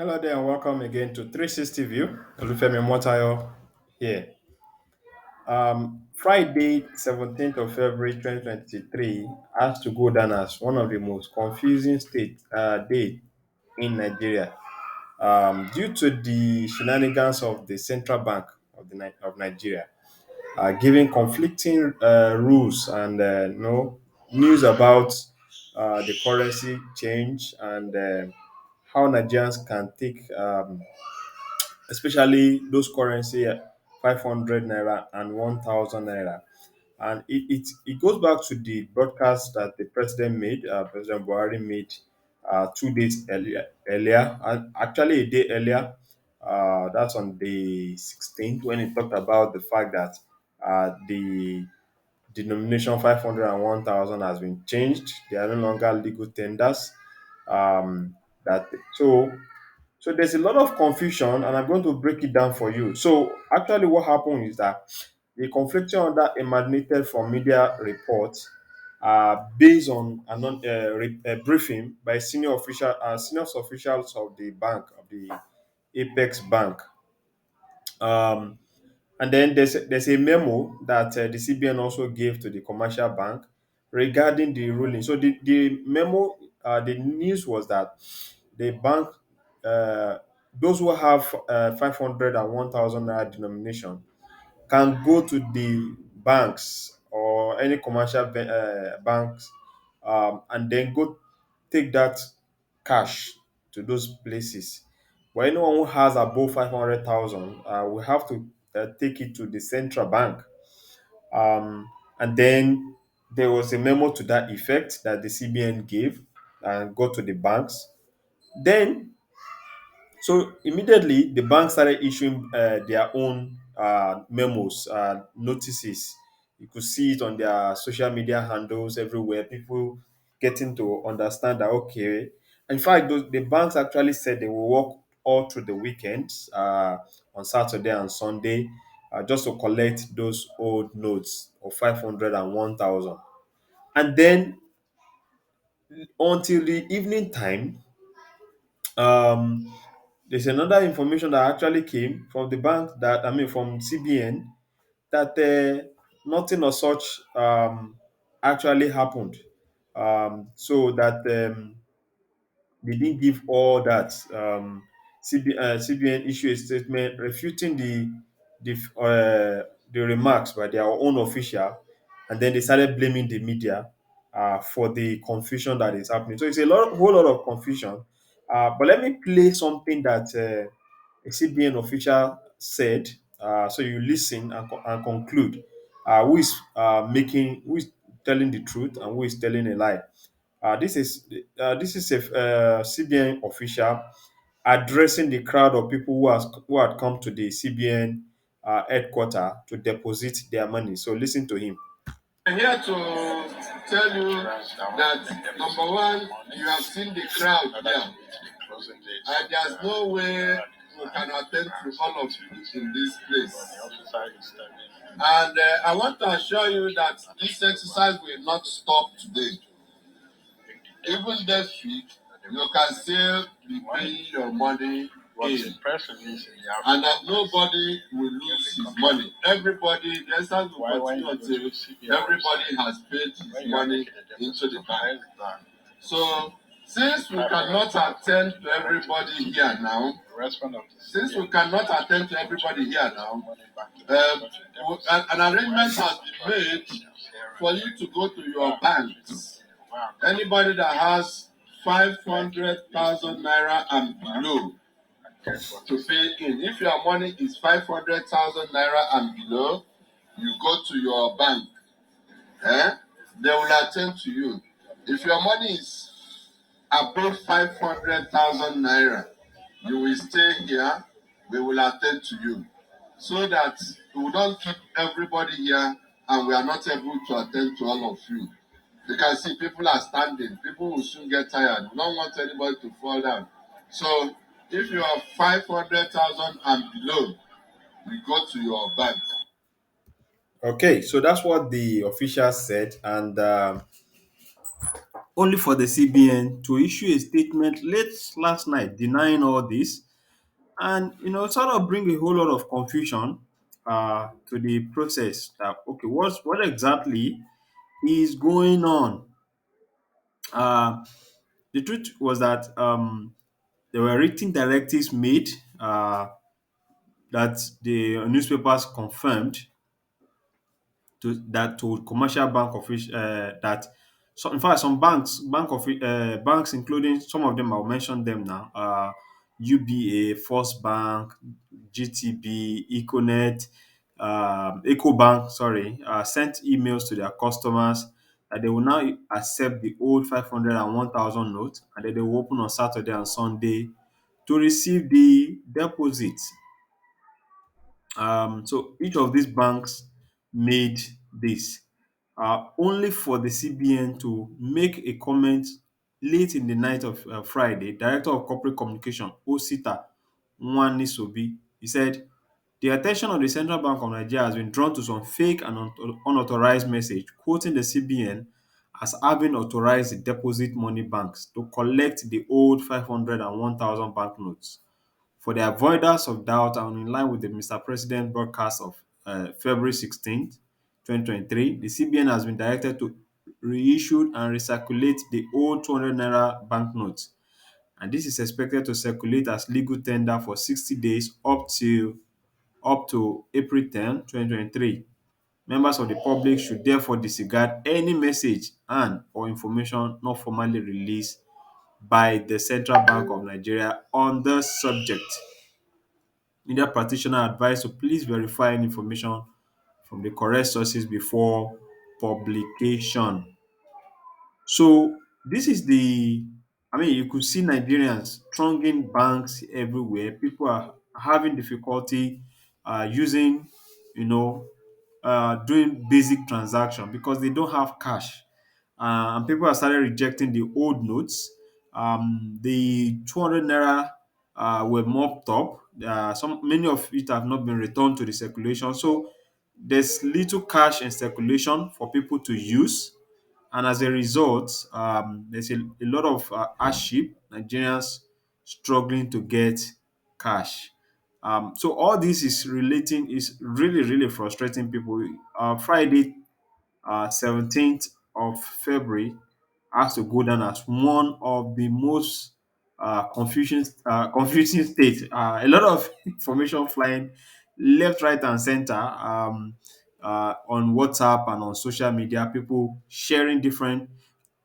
Hello there and welcome again to 360 View. Olufemi Motayo here. Friday, 17th of February 2023 has to go down as one of the most confusing day in Nigeria due to the shenanigans of the Central Bank of Nigeria, giving conflicting rules and news about the currency change and how Nigerians can take especially those currency 500 naira and 1000 naira. And it goes back to the broadcast that the president made, President Buhari made 2 days earlier, and actually a day earlier. That's on the 16th when he talked about the fact that the denomination 500 and 1000 has been changed. They are no longer legal tenders. That so there's a lot of confusion, and I'm going to break it down for you. So actually, what happened is that the conflicting order emanated from media reports based on a briefing by senior officials of the bank, of the Apex Bank. Um, and then there's a memo that the CBN also gave to the commercial bank regarding the ruling. So the memo, the news was that the bank, uh, those who have 500 and 1000 naira denomination can go to the banks or any commercial banks, and then go take that cash to those places. But anyone who has above 500,000 will have to take it to the central bank. And then there was a memo to that effect that the CBN gave and go to the banks. Then so immediately, the bank started issuing their own memos, notices. You could see it on their social media handles everywhere. People getting to understand that okay. In fact, the banks actually said they will work all through the weekends, on Saturday and Sunday, just to collect those old notes of 500 and 1000. And then until the evening time, um, there's another information that actually came from the bank, that I mean from CBN, that nothing of such actually happened. So that they didn't give all that. CBN issued a statement refuting the remarks by their own official, and then they started blaming the media for the confusion that is happening. So it's whole lot of confusion. But let me play something that a CBN official said, so you listen and conclude who is telling the truth and who is telling a lie. This is a CBN official addressing the crowd of people who had come to the CBN headquarter to deposit their money. So listen to him. I'm here to tell you that number one, you have seen the crowd here, and there's no way we can attend to all of you in this place. And I want to assure you that this exercise will not stop today. Even next week, you can still be paying your money in, and that nobody will lose his money. Everybody, the exercise will continue until everybody has paid his money into the bank. So, since we cannot attend to everybody here now, since we cannot attend to everybody here now, an arrangement has been made for you to go to your banks. Anybody that has 500,000 naira and below to pay in. If your money is 500,000 naira and below, you go to your bank. Eh? They will attend to you. If your money is above 500,000 naira, you will stay here. We will attend to you, so that we don't keep everybody here and we are not able to attend to all of you. You can see people are standing. People will soon get tired. We don't want anybody to fall down. So if you are 500,000 and below, we go to your bank. Okay, so that's what the official said, and only for the CBN to issue a statement late last night denying all this, and sort of bring a whole lot of confusion to the process. That okay, what exactly is going on? Uh, the truth was that there were written directives made that the newspapers confirmed to commercial bank officials that in fact some banks, including some of them, I'll mention them now, UBA, First Bank, GTB, Econet, EcoBank, sorry, sent emails to their customers that they will now accept the old 500 and 1,000 notes, and then they will open on Saturday and Sunday to receive the deposits. So each of these banks made this, only for the CBN to make a comment late in the night of Friday. Director of Corporate Communication, Osita Nwanisobi, he said, the attention of the Central Bank of Nigeria has been drawn to some fake and unauthorized message quoting the CBN as having authorized the deposit money banks to collect the old 500 and 1,000 banknotes. For the avoidance of doubt and in line with the Mr. President broadcast of February 16th, 2023, the CBN has been directed to reissue and recirculate the old 200 naira banknotes. And this is expected to circulate as legal tender for 60 days up to April 10, 2023. Members of the public should therefore disregard any message and or information not formally released by the Central Bank of Nigeria on the subject. Media practitioners are advised to please verify any information from the correct sources before publication. So this is you could see Nigerians thronging banks everywhere. People are having difficulty using, doing basic transaction because they don't have cash. And people have started rejecting the old notes. The 200 naira were mopped up. Many of it have not been returned to the circulation. So there's little cash in circulation for people to use, and as a result, there's a lot of hardship. Nigerians struggling to get cash. So all this is really really frustrating people. Friday, 17th of February, has to go down as one of the most confusing states. A lot of information flying left, right, and center, on WhatsApp and on social media. People sharing different.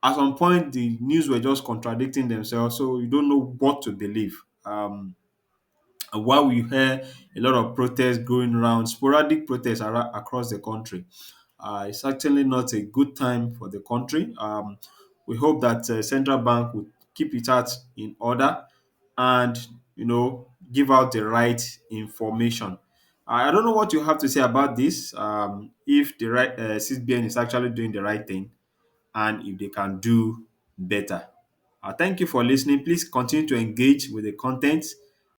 At some point, the news were just contradicting themselves, so you don't know what to believe. And while we hear a lot of protests going around, sporadic protests across the country, it's actually not a good time for the country. We hope that central bank will keep its act in order and give out the right information. I don't know what you have to say about this. If the right CBN is actually doing the right thing, and if they can do better. Thank you for listening. Please continue to engage with the content